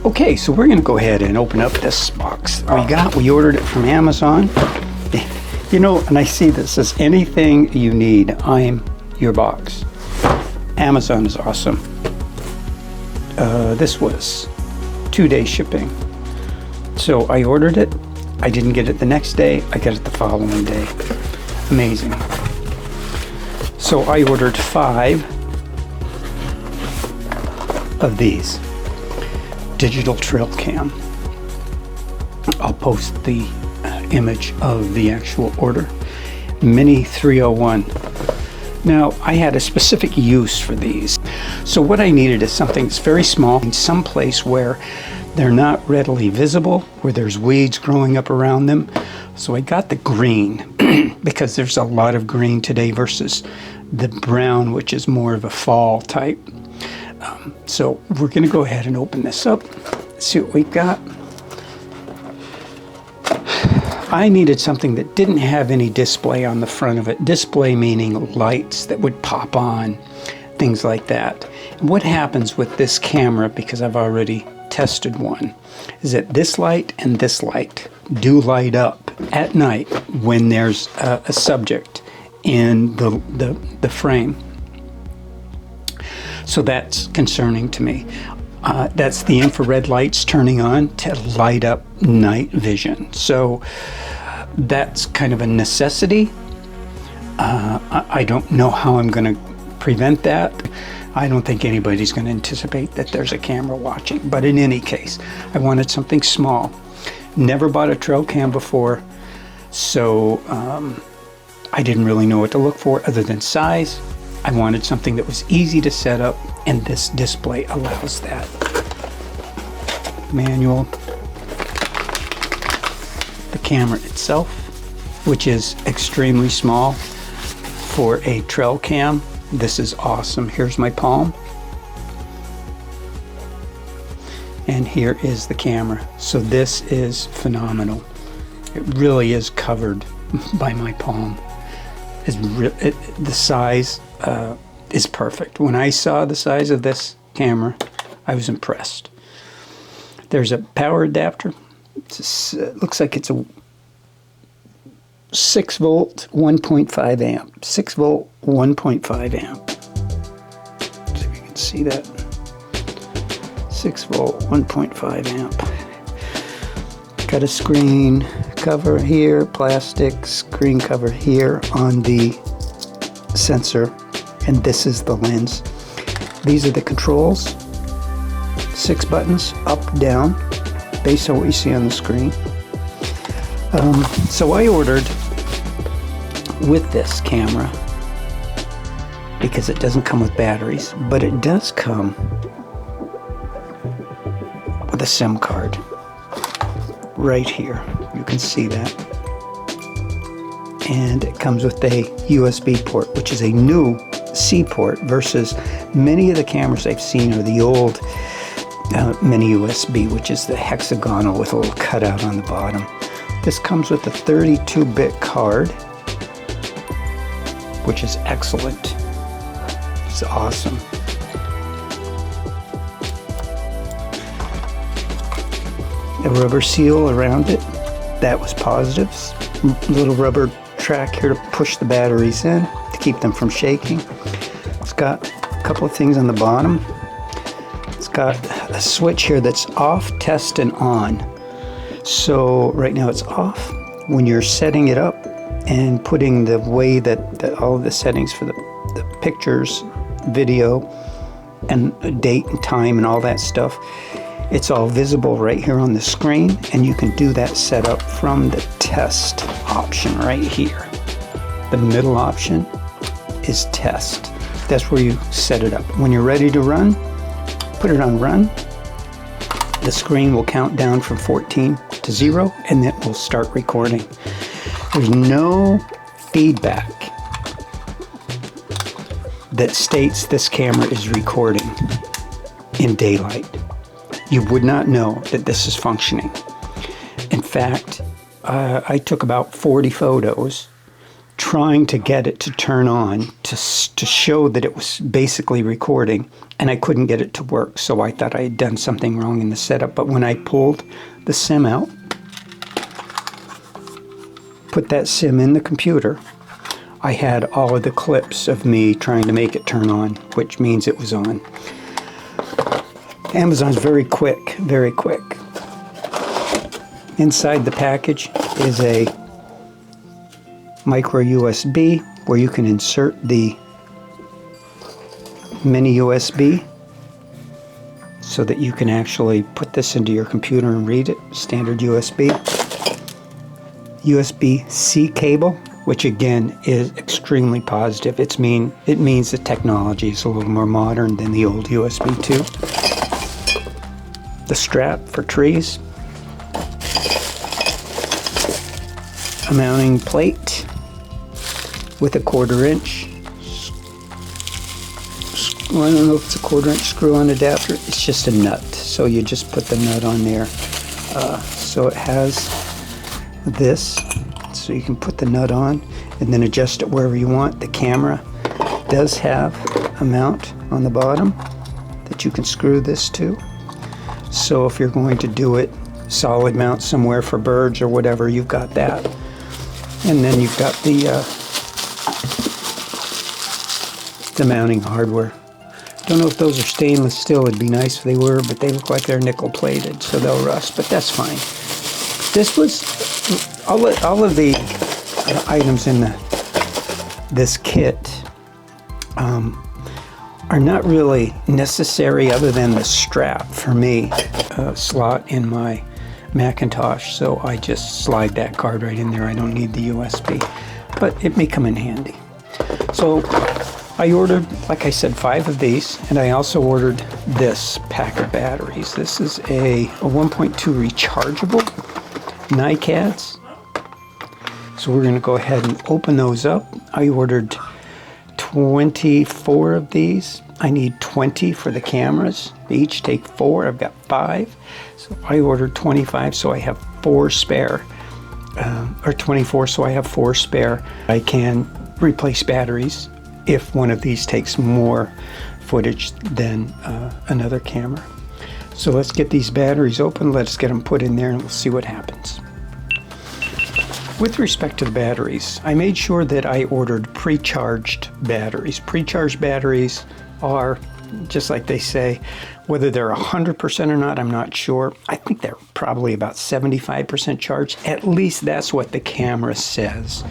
Okay, so we're going to go ahead and open up this box we ordered it from Amazon. You know, and I see this as anything you need, I'm your box. Amazon is awesome. This was 2-day shipping. So I ordered it. I didn't get it the next day. I got it the following day. Amazing. So I ordered 5 of these. Digital trail cam. I'll post the image of the actual order. Mini 301. Now I had a specific use for these. So what I needed is something that's very small, in some place where they're not readily visible, where there's weeds growing up around them. So I got the green because there's a lot of green today versus the brown, which is more of a fall type. So we're going to go ahead and open this up, see what we've got. I needed something that didn't have any display on the front of it. Display meaning lights that would pop on, things like that. And what happens with this camera, because I've already tested one, is that this light and this light do light up at night when there's a subject in the frame. So that's concerning to me. That's the infrared lights turning on to light up night vision. So that's kind of a necessity. I don't know how I'm going to prevent that. I don't think anybody's going to anticipate that there's a camera watching. But in any case, I wanted something small. Never bought a trail cam before, so I didn't really know what to look for other than size. I wanted something that was easy to set up, and this display allows that. Manual. The camera itself, which is extremely small for a trail cam. This is awesome. Here's my palm. And here is the camera. So this is phenomenal. It really is covered by my palm. The size is perfect. When I saw the size of this camera, I was impressed. There's a power adapter. It looks like it's a 6 volt 1.5 amp. 6 volt 1.5 amp. See if you can see that. 6 volt 1.5 amp. Got a screen cover here, plastic screen cover here on the sensor, and this is the lens. These are the controls. 6 buttons, up, down, based on what you see on the screen. So I ordered with this camera because it doesn't come with batteries, but it does come with a SIM card right here. You can see that. And it comes with a USB port, which is a new C port versus many of the cameras I've seen are the old mini USB, which is the hexagonal with a little cutout on the bottom. This comes with a 32-bit card, which is excellent. It's awesome. A rubber seal around it. That was positives. A little rubber track here to push the batteries in to keep them from shaking. It's got a couple of things on the bottom. It's got a switch here that's off, test, and on. So right now it's off. When you're setting it up and putting the way that all of the settings for the pictures, video, and date and time and all that stuff, it's all visible right here on the screen, and you can do that setup from the test option right here. The middle option is test. That's where you set it up. When you're ready to run, put it on run. The screen will count down from 14 to 0, and it will start recording. There's no feedback that states this camera is recording in daylight. You would not know that this is functioning. In fact, I took about 40 photos trying to get it to turn on to show that it was basically recording, and I couldn't get it to work, so I thought I had done something wrong in the setup. But when I pulled the SIM out, put that SIM in the computer, I had all of the clips of me trying to make it turn on, which means it was on. Amazon's very quick, very quick. Inside the package is a micro USB where you can insert the mini USB so that you can actually put this into your computer and read it. Standard USB. USB-C cable, which again is extremely positive. It means the technology is a little more modern than the old USB 2. The strap for trees. A mounting plate with a 1/4 inch. Well, I don't know if it's a 1/4 inch screw-on adapter. It's just a nut. So you just put the nut on there. So it has this, so you can put the nut on and then adjust it wherever you want. The camera does have a mount on the bottom that you can screw this to. So if you're going to do it solid mount somewhere for birds or whatever, you've got that. And then you've got the mounting hardware. Don't know if those are stainless steel. It'd be nice if they were, but they look like they're nickel plated, so they'll rust, but that's fine. This was all of the items in this kit are not really necessary other than the strap for me slot in my Macintosh, so I just slide that card right in there. I don't need the USB, but it may come in handy. So I ordered, like I said, 5 of these, and I also ordered this pack of batteries. This is a 1.2 rechargeable NiChs. So we're going to go ahead and open those up. I ordered 24 of these. I need 20 for the cameras. They each take 4. I've got 5. So I ordered 25, so I have 4 spare. Or 24, so I have 4 spare. I can replace batteries if one of these takes more footage than another camera. So let's get these batteries open. Let's get them put in there and we'll see what happens. With respect to the batteries, I made sure that I ordered pre-charged batteries. Pre-charged batteries are, just like they say, whether they're 100% or not, I'm not sure. I think they're probably about 75% charged. At least that's what the camera says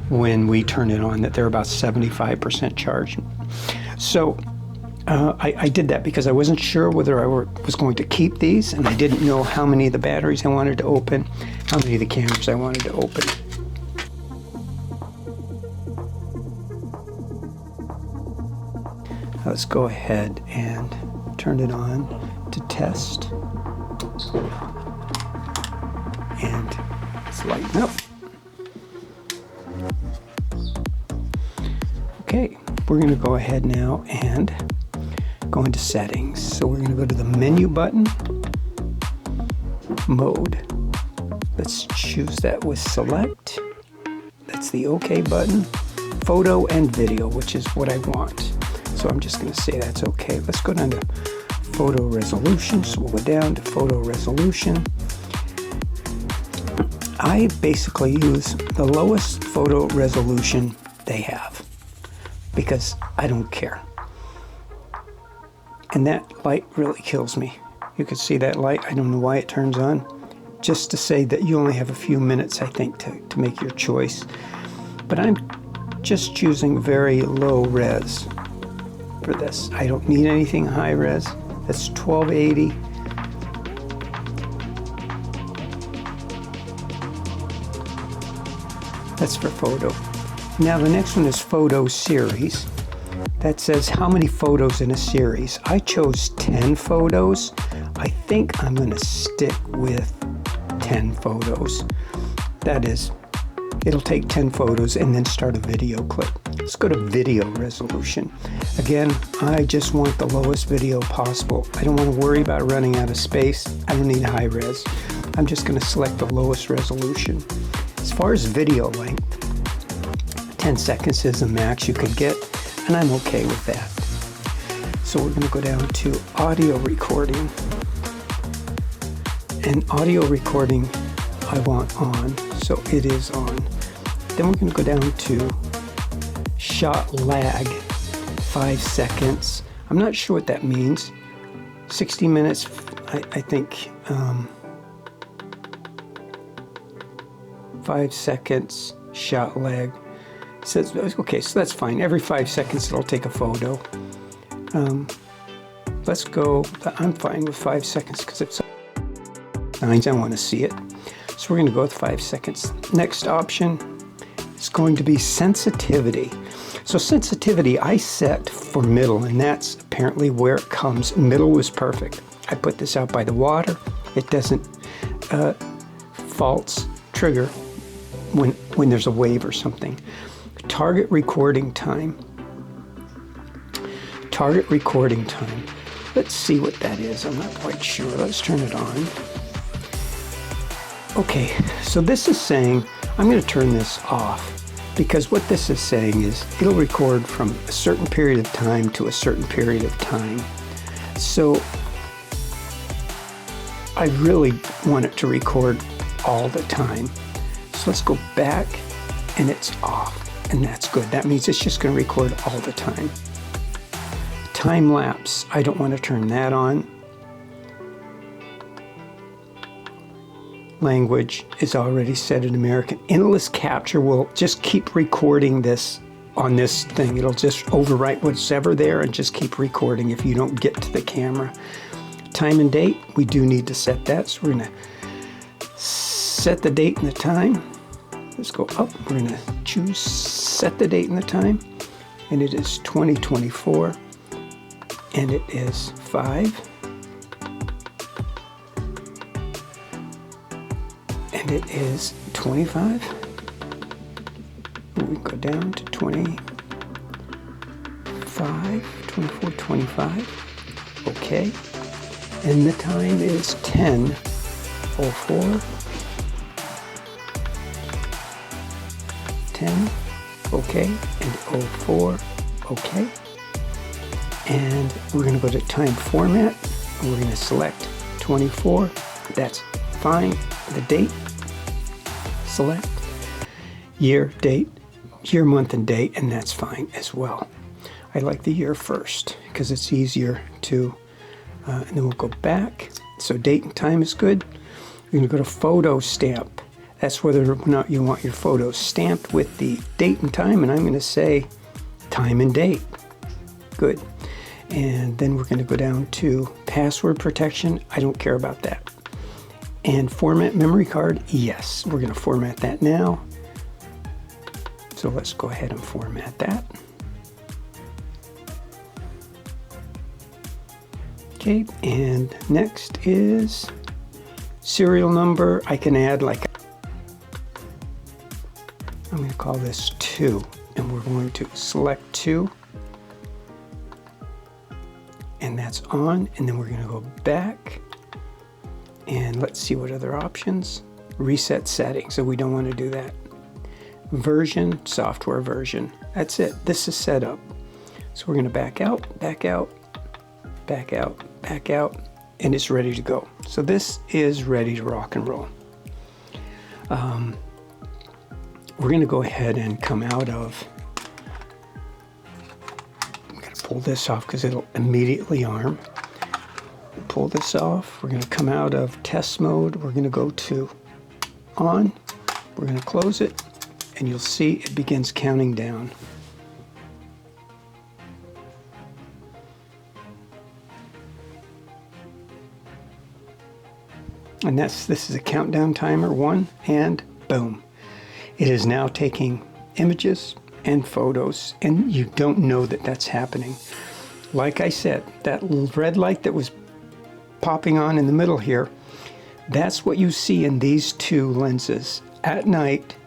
when we turn it on, that they're about 75% charged. So I did that because I wasn't sure whether I was going to keep these, and I didn't know how many of the batteries I wanted to open, how many of the cameras I wanted to open. Let's go ahead and turn it on to test. And let's lighten up. Okay, we're going to go ahead now and go into settings. So we're going to go to the menu button, mode. Let's choose that with select. That's the OK button. Photo and video, which is what I want. So I'm just going to say that's OK. Let's go down to photo resolution. So we'll go down to photo resolution. I basically use the lowest photo resolution they have because I don't care. And that light really kills me. You can see that light. I don't know why it turns on. Just to say that you only have a few minutes, I think, to make your choice. But I'm just choosing very low res for this. I don't need anything high res. That's 1280. That's for photo. Now the next one is photo series. That says how many photos in a series. I chose 10 photos. I think I'm going to stick with 10 photos. That is, it'll take 10 photos and then start a video clip. Let's go to video resolution. Again, I just want the lowest video possible. I don't want to worry about running out of space. I don't need high res. I'm just going to select the lowest resolution. As far as video length, 10 seconds is the max you could get, and I'm okay with that. So we're going to go down to audio recording. And audio recording I want on, so it is on. Then we're going to go down to shot lag, 5 seconds. I'm not sure what that means. 60 minutes, I think 5 seconds shot lag. It says, okay, so that's fine. Every 5 seconds it'll take a photo. Let's go, I'm fine with 5 seconds because it's signs I want to see it. So we're going to go with 5 seconds. Next option is going to be sensitivity. So sensitivity I set for middle, and that's apparently where it comes. Middle was perfect. I put this out by the water. It doesn't false trigger when there's a wave or something. Target recording time. Target recording time. Let's see what that is. I'm not quite sure. Let's turn it on. Okay, so this is saying, I'm going to turn this off, because what this is saying is it'll record from a certain period of time to a certain period of time. So I really want it to record all the time. So let's go back, and it's off, and that's good. That means it's just going to record all the time. Time lapse, I don't want to turn that on. Language is already set in American. Endless capture will just keep recording this on this thing. It'll just overwrite what's ever there and just keep recording if you don't get to the camera. Time and date, we do need to set that. So we're going to set the date and the time. Let's go up. We're going to choose set the date and the time. And it is 2024. And it is 5. And it is 25. We go down to 25, 24, 25. Okay. And the time is 10:04. 10. Okay. And 04. Okay. And we're going to go to time format. And we're going to select 24. That's fine. The date. Select year, date, year, month, and date, and that's fine as well. I like the year first because it's easier to, and then we'll go back. So date and time is good. We're going to go to photo stamp. That's whether or not you want your photos stamped with the date and time, and I'm going to say time and date. Good. And then we're going to go down to password protection. I don't care about that. And format memory card, yes, we're going to format that now. So let's go ahead and format that. Okay, and next is serial number. I can add I'm going to call this 2, and we're going to select 2. And that's on, and then we're going to go back. And let's see what other options. Reset settings, so we don't want to do that. Version, software version. That's it. This is set up. So we're going to back out, back out, back out, back out, and it's ready to go. So this is ready to rock and roll. We're going to go ahead and come out of, I'm going to pull this off because it'll immediately arm. Pull this off. We're going to come out of test mode. We're going to go to on. We're going to close it, and you'll see it begins counting down. And this is a countdown timer, 1, and boom. It is now taking images and photos, and you don't know that that's happening. Like I said, that little red light that was popping on in the middle here, that's what you see in these 2 lenses at night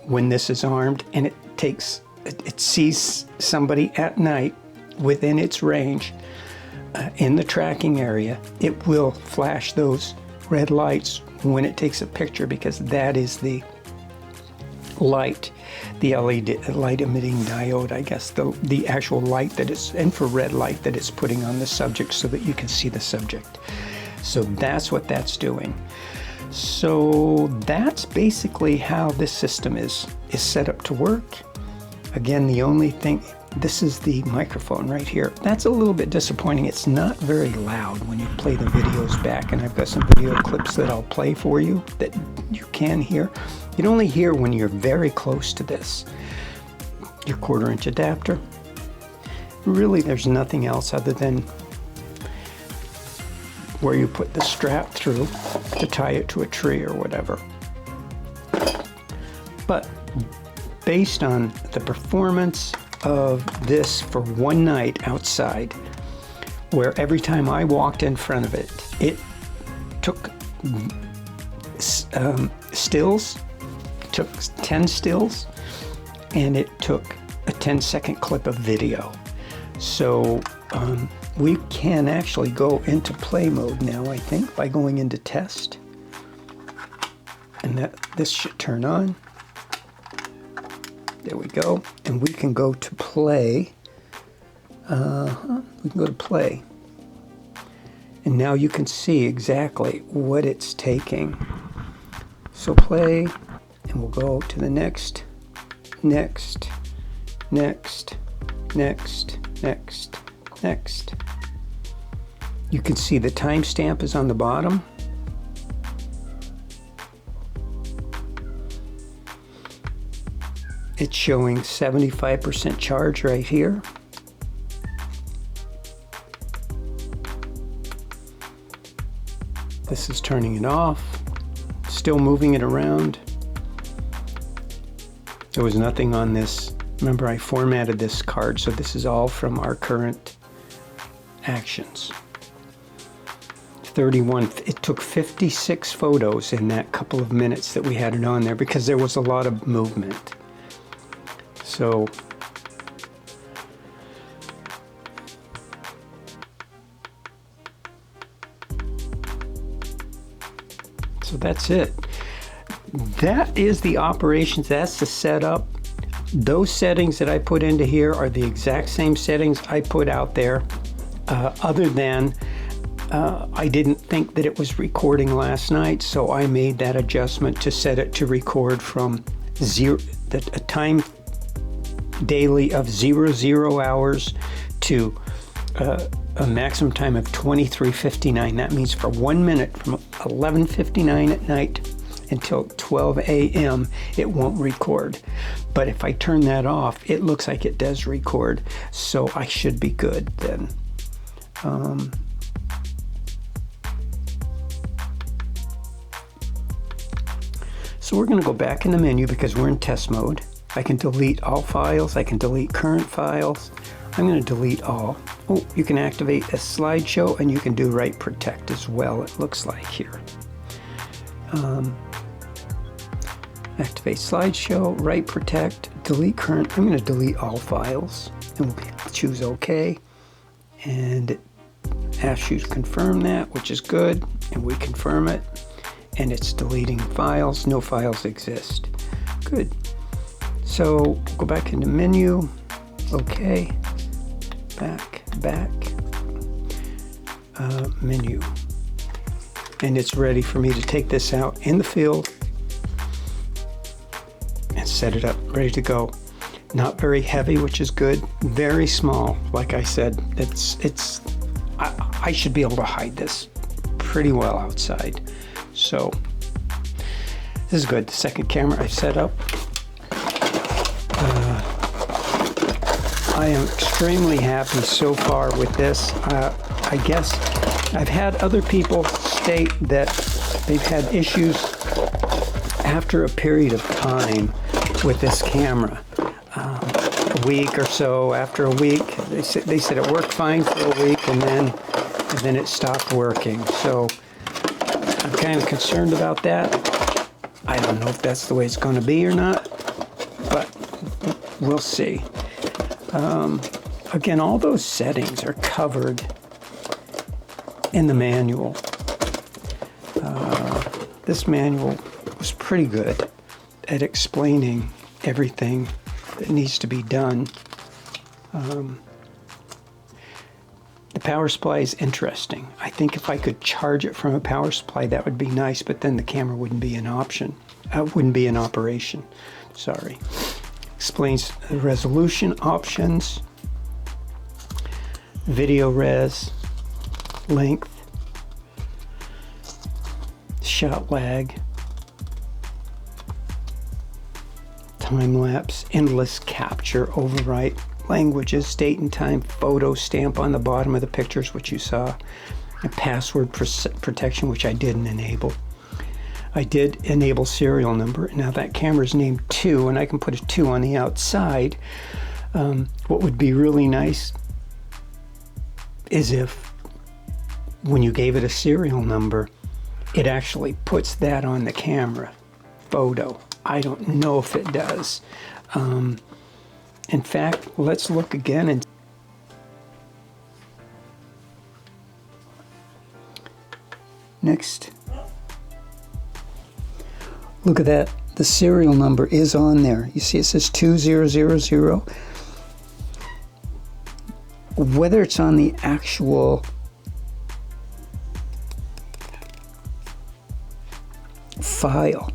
when this is armed, and it sees somebody at night within its range in the tracking area. It will flash those red lights when it takes a picture, because that is the light, the LED light emitting diode, I guess, the actual light that is infrared light that it's putting on the subject so that you can see the subject. So that's what that's doing. So that's basically how this system is set up to work. Again, the only thing, this is the microphone right here. That's a little bit disappointing. It's not very loud when you play the videos back, and I've got some video clips that I'll play for you that you can hear. You'd only hear when you're very close to this. Your 1/4" adapter. Really, there's nothing else other than where you put the strap through to tie it to a tree or whatever. But based on the performance of this for one night outside, where every time I walked in front of it, it took stills, took 10 stills, and it took a 10-second clip of video. So we can actually go into play mode now, I think, by going into test. And this should turn on. There we go. And we can go to play. We can go to play. And now you can see exactly what it's taking. So play, and we'll go to the next, next, next, next, next, next. You can see the timestamp is on the bottom. It's showing 75% charge right here. This is turning it off, still moving it around. There was nothing on this. Remember, I formatted this card, so this is all from our current actions. 31, it took 56 photos in that couple of minutes that we had it on there because there was a lot of movement. So that's it. That is the operations, that's the setup. Those settings that I put into here are the exact same settings I put out there, other than I didn't think that it was recording last night, so I made that adjustment to set it to record from a time daily of 00 hours to a maximum time of 23:59. That means for 1 minute from 11:59 at night until 12 a.m. it won't record. But if I turn that off, it looks like it does record, so I should be good then. So we're going to go back in the menu because we're in test mode. I can delete all files, I can delete current files. I'm going to delete all. Oh, you can activate a slideshow, and you can do write protect as well, it looks like here. Activate slideshow, write protect, delete current. I'm going to delete all files, and we'll choose OK. And it asks you to confirm that, which is good, and we confirm it. And it's deleting files. No files exist. Good. So go back into menu. OK. Back. Menu. And it's ready for me to take this out in the field and set it up, ready to go. Not very heavy, which is good. Very small, like I said. I should be able to hide this pretty well outside. So this is good. The second camera I set up. I am extremely happy so far with this. I guess I've had other people state that they've had issues after a period of time with this camera. A week or so, after a week, they said it worked fine for a week, and then it stopped working. So I'm kind of concerned about that. I don't know if that's the way it's going to be or not, but we'll see. Again, all those settings are covered in the manual. This manual was pretty good. at explaining everything that needs to be done. The power supply is interesting. I think if I could charge it from a power supply, that would be nice, but then the camera wouldn't be an option. Wouldn't be in operation. Sorry. Explains the resolution options, video res, length, shot lag, time lapse, endless capture, overwrite, languages, date and time, photo stamp on the bottom of the pictures, which you saw, and password protection, which I didn't enable. I did enable serial number. Now that camera's named 2, and I can put a 2 on the outside. What would be really nice is if, when you gave it a serial number, it actually puts that on the camera photo. I don't know if it does. In fact, let's look again and next. Look at that. The serial number is on there. You see it says 2000. Whether it's on the actual file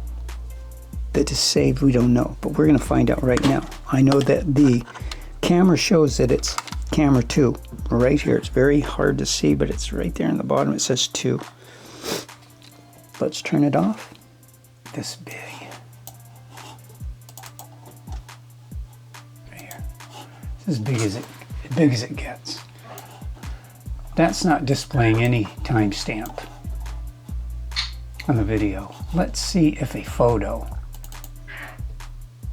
that is saved, we don't know, but we're going to find out right now. I know that the camera shows that it's camera 2 right here. It's very hard to see, but it's right there in the bottom. It says 2. Let's turn it off. This big. Right here. It's as big as it gets. That's not displaying any timestamp on the video. Let's see if a photo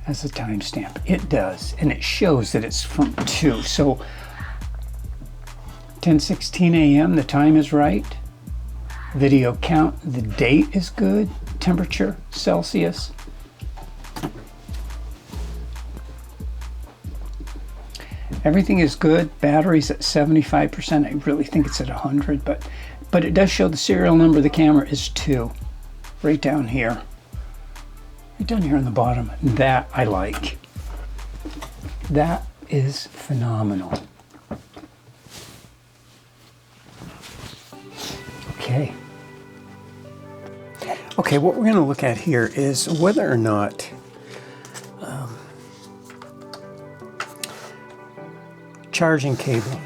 has a timestamp. It does, and it shows that it's from 2. So 10:16 a.m. the time is right. Video count, the date is good. Temperature, Celsius. Everything is good. Battery's at 75%. I really think it's at 100, but it does show the serial number of the camera is 2. Right down here. Right down here on the bottom. That I like. That is phenomenal. Okay, what we're going to look at here is whether or not charging cable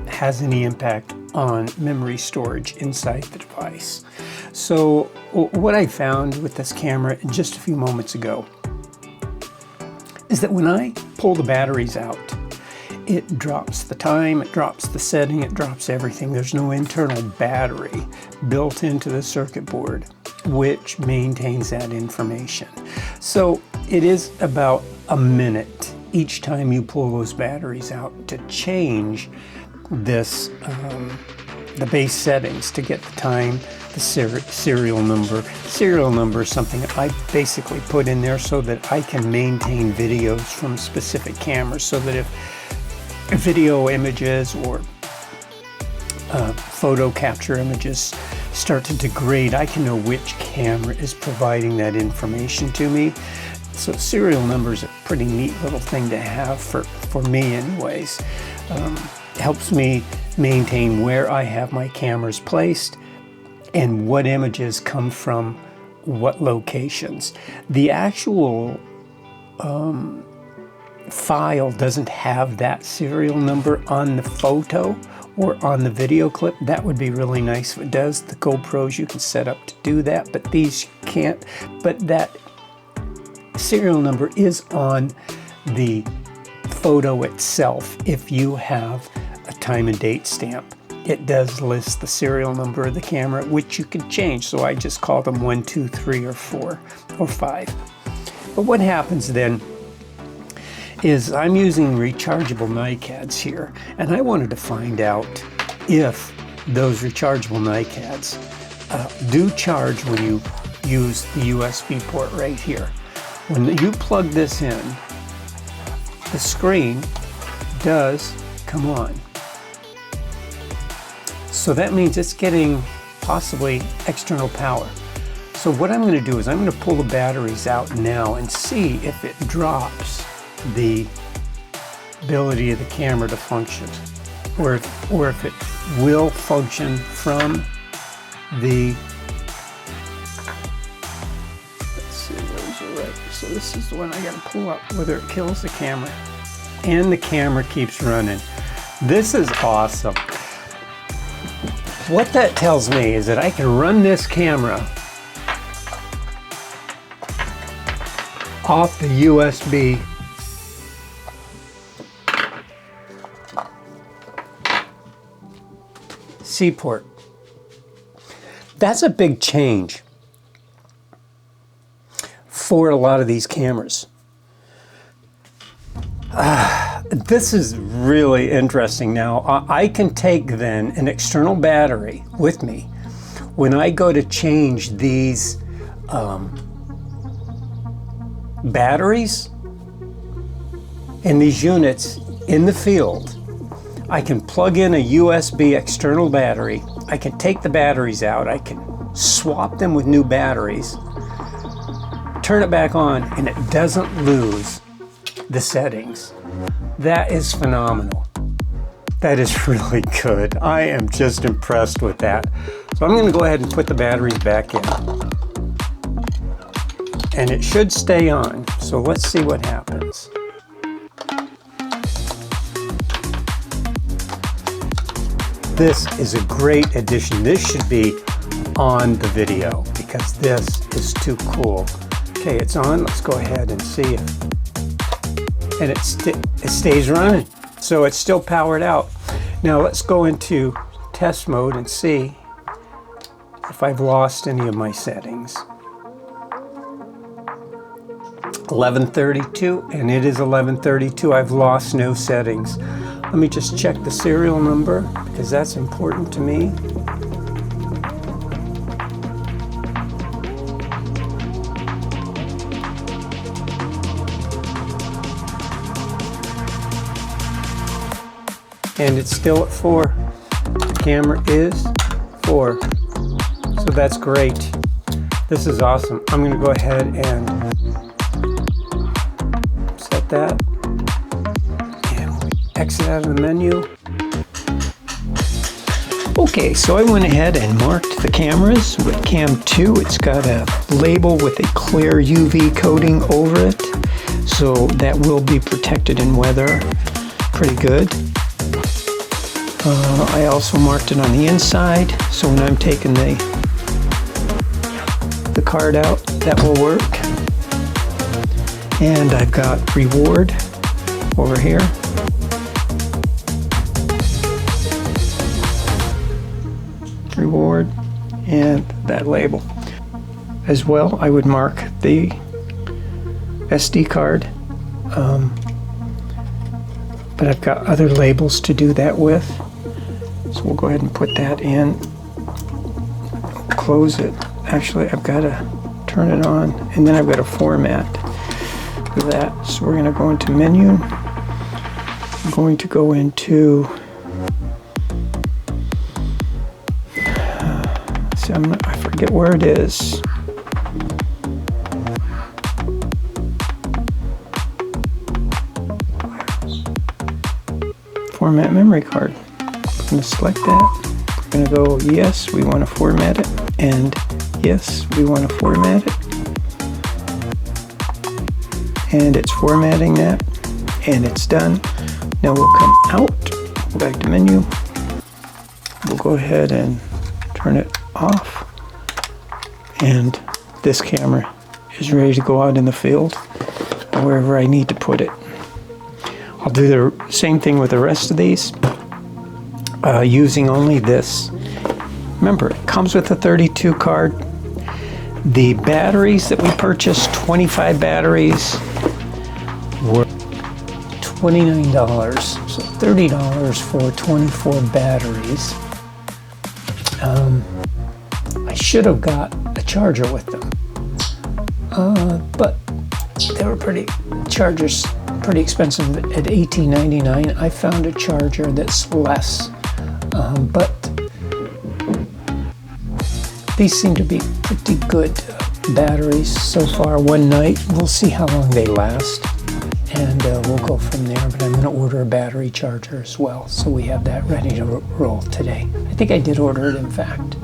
has any impact on memory storage inside the device. So what I found with this camera just a few moments ago is that when I pull the batteries out, it drops the time, it drops the setting, it drops everything. There's no internal battery built into the circuit board which maintains that information. So it is about a minute each time you pull those batteries out to change this, the base settings to get the time, the serial number. Serial number is something I basically put in there so that I can maintain videos from specific cameras, so that if video images or photo capture images start to degrade, I can know which camera is providing that information to me. So serial number is a pretty neat little thing to have for me anyways. Helps me maintain where I have my cameras placed and what images come from what locations. The actual file doesn't have that serial number on the photo or on the video clip. That would be really nice if it does. The GoPros you can set up to do that, but these can't. But that serial number is on the photo itself. If you have a time and date stamp, it does list the serial number of the camera, which you can change. So I just call them 1, 2, 3, or 4, or 5. But what happens then is I'm using rechargeable NiCads here, and I wanted to find out if those rechargeable NiCads do charge when you use the USB port right here. When you plug this in, the screen does come on. So that means it's getting possibly external power. So So what I'm going to do is I'm going to pull the batteries out now and see if it drops the ability of the camera to function, or if it will function from the, let's see, where's it right? So this is the one I got to pull up, whether it kills the camera. And the camera keeps running. This is awesome. What that tells me is that I can run this camera off the USB C port. That's a big change for a lot of these cameras. This is really interesting. Now, I can take then an external battery with me when I go to change these batteries in these units in the field. I can plug in a USB external battery. I can take the batteries out. I can swap them with new batteries, turn it back on, and it doesn't lose the settings. That is phenomenal. That is really good. I am just impressed with that. So I'm going to go ahead and put the batteries back in. And it should stay on. So let's see what happens. This is a great addition. This should be on the video because this is too cool. Okay, it's on. Let's go ahead and see if, and it stays running. So it's still powered out. Now let's go into test mode and see if I've lost any of my settings. 1132, and it is 1132. I've lost no settings. Let me just check the serial number because that's important to me. And it's still at 4. The camera is 4. So that's great. This is awesome. I'm going to go ahead and set that. And we exit out of the menu. Okay, so I went ahead and marked the cameras with Cam 2. It's got a label with a clear UV coating over it. So that will be protected in weather. Pretty good. I also marked it on the inside, so when I'm taking the card out, that will work. And I've got reward over here. Reward and that label. As well, I would mark the SD card. But I've got other labels to do that with. So we'll go ahead and put that in, close it. Actually, I've got to turn it on, and then I've got to format for that. So we're going to go into menu. I'm going to go into, see, I forget where it is. Format memory card. I'm going to select that. We're going to go yes, we want to format it, and yes, we want to format it. And it's formatting that, and it's done. Now we'll come out, go back to menu. We'll go ahead and turn it off. And this camera is ready to go out in the field, wherever I need to put it. I'll do the same thing with the rest of these, using only this. Remember, it comes with a 32 card. The batteries that we purchased, 25 batteries, were $29, so $30 for 24 batteries. I should have got a charger with them, but they were chargers pretty expensive at $18.99. I found a charger that's less, but These seem to be pretty good batteries so far. One night, we'll see how long they last, and we'll go from there. But I'm going to order a battery charger as well, so we have that ready to roll today. I think I did order it, in fact.